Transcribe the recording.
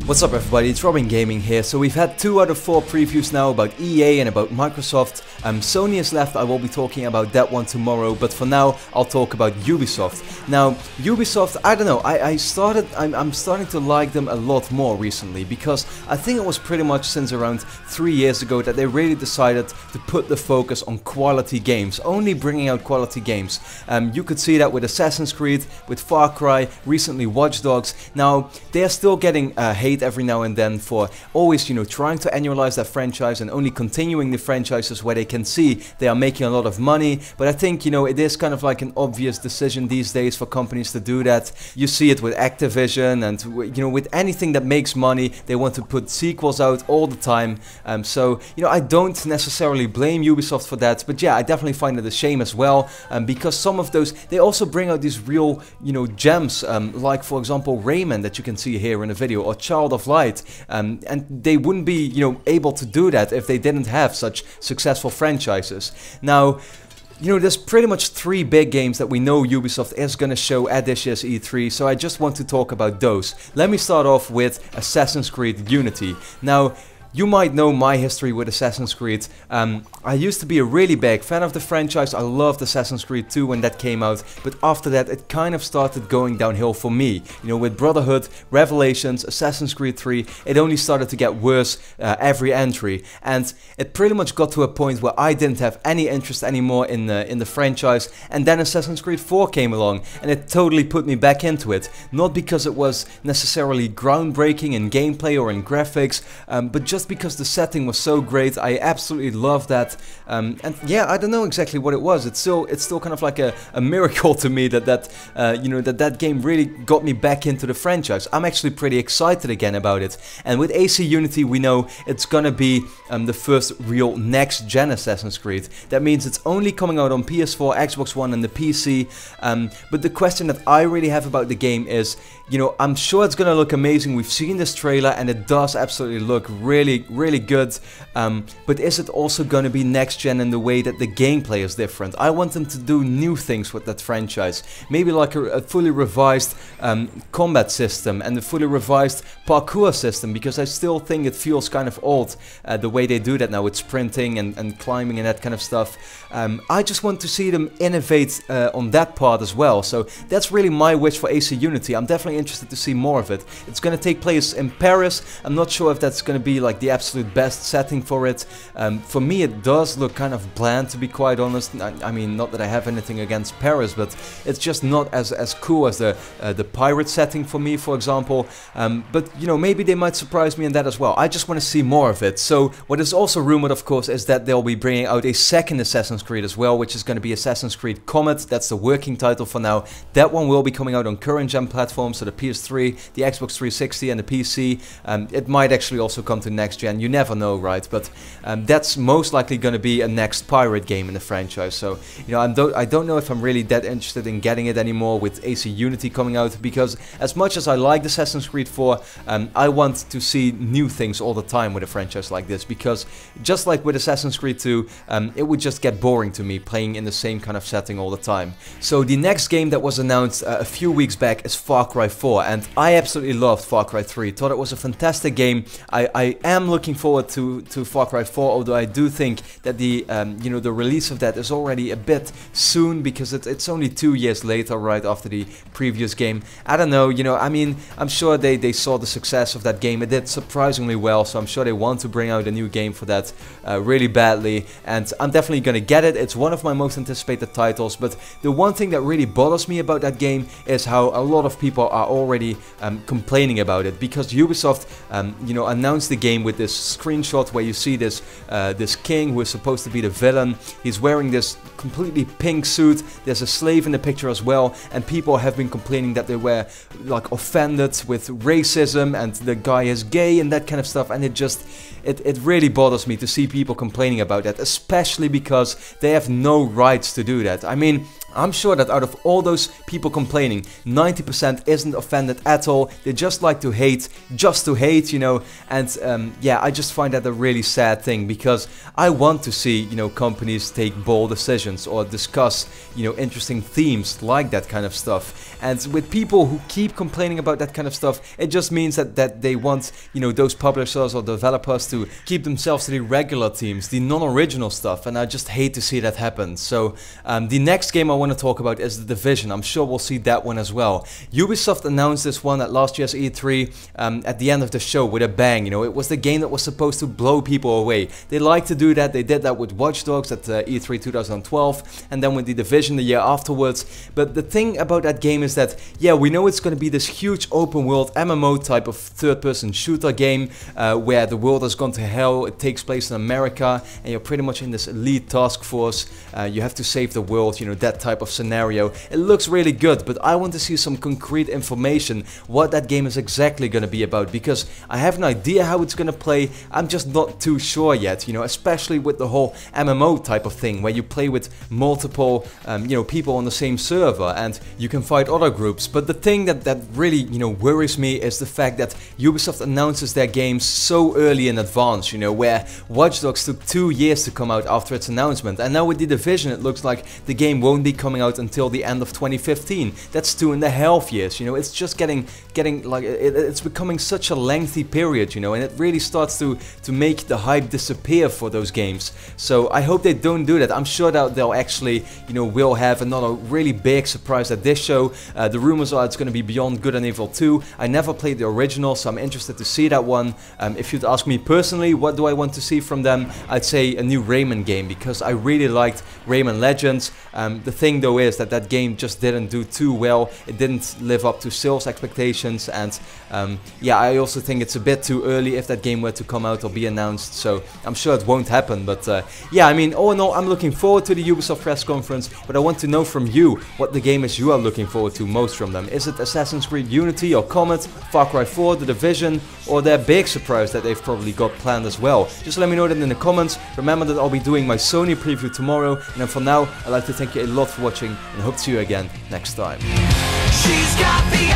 What's up everybody, it's RobinGaming here. So we've had 2 out of 4 previews now about EA and about Microsoft. Sony is left, I will be talking about that one tomorrow, but for now I'll talk about Ubisoft. Now Ubisoft, I don't know, I'm starting to like them a lot more recently, because I think it was pretty much since around 3 years ago that they really decided to put the focus on quality games, only bringing out quality games. You could see that with Assassin's Creed, with Far Cry, recently Watch Dogs. Now they are still getting hate every now and then for always, trying to annualize that franchise and only continuing the franchises where they can see they are making a lot of money. But I think, it is kind of like an obvious decision these days for companies to do that. You see it with Activision and, with anything that makes money, they want to put sequels out all the time. So, I don't necessarily blame Ubisoft for that, but yeah, I definitely find it a shame as well, because some of those, they also bring out these real, gems, like for example Rayman that you can see here in the video, or Child of Light, and they wouldn't be, able to do that if they didn't have such successful franchises. Now, there's pretty much 3 big games that we know Ubisoft is going to show at this year's E3, so I just want to talk about those. Let me start off with Assassin's Creed Unity. Now, you might know my history with Assassin's Creed. I used to be a really big fan of the franchise. I loved Assassin's Creed 2 when that came out, but after that it kind of started going downhill for me. With Brotherhood, Revelations, Assassin's Creed 3, it only started to get worse every entry, and it pretty much got to a point where I didn't have any interest anymore in the franchise. And then Assassin's Creed 4 came along, and it totally put me back into it. Not because it was necessarily groundbreaking in gameplay or in graphics, but just because the setting was so great. I absolutely loved that, and yeah, I don't know exactly what it was. It's still kind of like a miracle to me that game really got me back into the franchise. I'm actually pretty excited again about it. And with AC Unity, we know it's gonna be the first real next-gen Assassin's Creed. That means it's only coming out on PS4, Xbox One, and the PC. But the question that I really have about the game is, I'm sure it's gonna look amazing. We've seen this trailer and it does absolutely look really good, but is it also going to be next gen in the way that the gameplay is different? I want them to do new things with that franchise, maybe like a fully revised combat system and a fully revised parkour system, because I still think it feels kind of old the way they do that now with sprinting and climbing and that kind of stuff. I just want to see them innovate on that part as well, so that's really my wish for AC Unity. I'm definitely interested to see more of it. It's going to take place in Paris. I'm not sure if that's going to be like the absolute best setting for it. For me it does look kind of bland, to be quite honest. I mean, not that I have anything against Paris, but it's just not as cool as the pirate setting for me, for example. But maybe they might surprise me in that as well. I just want to see more of it. So what is also rumored, of course, is that they'll be bringing out a second Assassin's Creed as well, which is going to be Assassin's Creed Comet. That's the working title for now. That one will be coming out on current gen platforms, so the PS3, the Xbox 360 and the PC. It might actually also come to next gen, you never know, right? But that's most likely going to be a next pirate game in the franchise. So I don't know if I'm really that interested in getting it anymore with AC Unity coming out, because as much as I like Assassin's Creed 4, I want to see new things all the time with a franchise like this, because just like with Assassin's Creed 2, it would just get boring to me playing in the same kind of setting all the time. So the next game that was announced a few weeks back is Far Cry 4, and I absolutely loved Far Cry 3. Thought it was a fantastic game. I am looking forward to Far Cry 4, although I do think that the the release of that is already a bit soon, because it's only 2 years later, right after the previous game. I don't know, I mean, I'm sure they saw the success of that game. It did surprisingly well, so I'm sure they want to bring out a new game for that really badly, and I'm definitely gonna get it. It's one of my most anticipated titles, but the one thing that really bothers me about that game is how a lot of people are already complaining about it, because Ubisoft announced the game with this screenshot where you see this king who is supposed to be the villain. He's wearing this completely pink suit. There's a slave in the picture as well, and people have been complaining that they were like offended with racism and the guy is gay and that kind of stuff, and it really bothers me to see people complaining about that, especially because they have no rights to do that. I mean, I'm sure that out of all those people complaining, 90% isn't offended at all. They just like to hate, just to hate, you know. And yeah, I just find that a really sad thing, because I want to see, you know, companies take bold decisions or discuss, you know, interesting themes like that kind of stuff. And with people who keep complaining about that kind of stuff, it just means that they want, you know, those publishers or developers to keep themselves to the regular themes, the non-original stuff. And I just hate to see that happen. So the next game I want to talk about is The Division. I'm sure we'll see that one as well. Ubisoft announced this one at last year's E3 at the end of the show with a bang. You know, it was the game that was supposed to blow people away. They like to do that. They did that with Watch Dogs at E3 2012, and then with The Division the year afterwards. But the thing about that game is that, yeah, we know it's going to be this huge open world MMO type of third-person shooter game where the world has gone to hell. It takes place in America, and you're pretty much in this elite task force. You have to save the world, you know, that type of scenario. It looks really good, but I want to see some concrete information what that game is exactly going to be about, because I have an idea how it's going to play. I'm just not too sure yet, you know, especially with the whole MMO type of thing where you play with multiple you know, people on the same server and you can fight other groups. But the thing that really, you know, worries me is the fact that Ubisoft announces their games so early in advance, you know, where Watch Dogs took 2 years to come out after its announcement, and now with The Division it looks like the game won't be coming out until the end of 2015. That's 2.5 years, you know. It's just getting like, it's becoming such a lengthy period, you know, and it really starts to make the hype disappear for those games. So I hope they don't do that. I'm sure that they'll actually, you know, will have another really big surprise at this show. The rumors are it's going to be Beyond Good and Evil 2. I never played the original, so I'm interested to see that one. If you'd ask me personally, what do I want to see from them? I'd say a new Rayman game, because I really liked Rayman Legends. The thing though is that game just didn't do too well. It didn't live up to sales expectations, and yeah, I also think it's a bit too early if that game were to come out or be announced, so I'm sure it won't happen. But yeah, I mean, all in all, I'm looking forward to the Ubisoft press conference, but I want to know from you what the game is you are looking forward to most from them. Is it Assassin's Creed Unity or Comet, Far Cry 4, The Division, or their big surprise that they've probably got planned as well? Just let me know that in the comments. Remember that I'll be doing my Sony preview tomorrow, and then for now, I'd like to thank you a lot for watching, and hope to see you again next time. She's got the